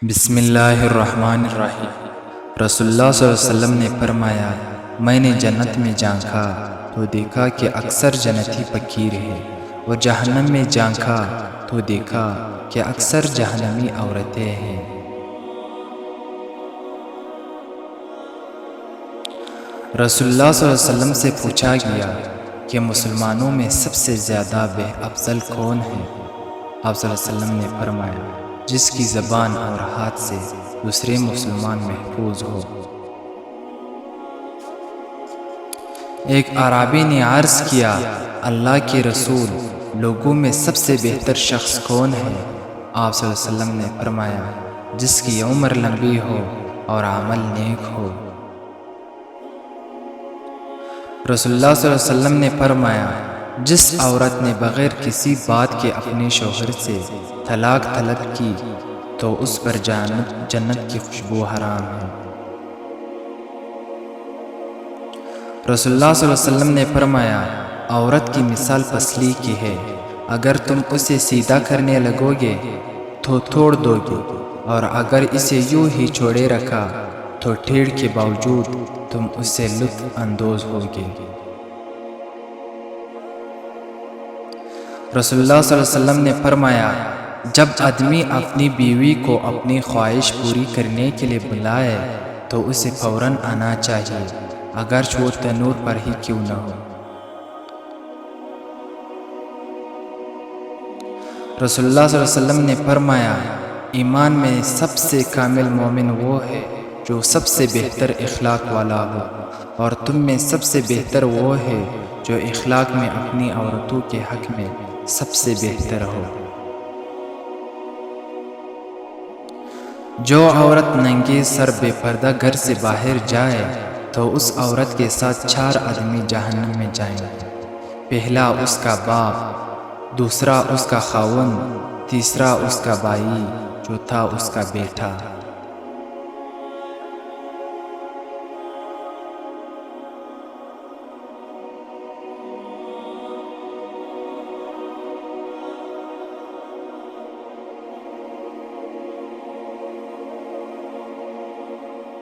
بسم اللہ الرحمن الرحیم۔ رسول اللہ صلی اللہ علیہ وسلم نے فرمایا، میں نے جنت میں جھانکا تو دیکھا کہ اکثر جنتی فقیر ہے، اور جہنم میں جھانکا تو دیکھا کہ اکثر جہنمی عورتیں ہیں۔ رسول اللہ صلی اللہ علیہ وسلم سے پوچھا گیا کہ مسلمانوں میں سب سے زیادہ افضل کون ہے؟ آپ صلی اللہ علیہ وسلم نے فرمایا، جس کی زبان اور ہاتھ سے دوسرے مسلمان محفوظ ہو۔ ایک اعرابی نے عرض کیا، اللہ کے رسول، لوگوں میں سب سے بہتر شخص کون ہے؟ آپ صلی اللہ علیہ وسلم نے فرمایا، جس کی عمر لمبی ہو اور عمل نیک ہو۔ رسول اللہ صلی اللہ علیہ وسلم نے فرمایا، جس عورت نے بغیر کسی بات کے اپنے شوہر سے طلاق طلب کی تو اس پر جنت کی خوشبو حرام ہے۔ رسول اللہ صلی اللہ علیہ وسلم نے فرمایا، عورت کی مثال پسلی کی ہے، اگر تم اسے سیدھا کرنے لگو گے تو توڑ دو گے، اور اگر اسے یوں ہی چھوڑے رکھا تو ٹیڑھ کے باوجود تم اس سے لطف اندوز ہوگے۔ رسول اللہ صلی اللہ علیہ وسلم نے فرمایا، جب آدمی اپنی بیوی کو اپنی خواہش پوری کرنے کے لیے بلائے تو اسے فوراً آنا چاہیے، اگرچہ وہ تنور پر ہی کیوں نہ ہو۔ رسول اللہ صلی اللہ علیہ وسلم نے فرمایا، ایمان میں سب سے کامل مومن وہ ہے جو سب سے بہتر اخلاق والا ہو، اور تم میں سب سے بہتر وہ ہے جو اخلاق میں اپنی عورتوں کے حق میں سب سے بہتر ہو۔ جو عورت ننگے سر بے پردہ گھر سے باہر جائے تو اس عورت کے ساتھ 4 آدمی جہنم میں جائیں گے، پہلا اس کا باپ، دوسرا اس کا خاوند، تیسرا اس کا بھائی، چوتھا اس کا بیٹا۔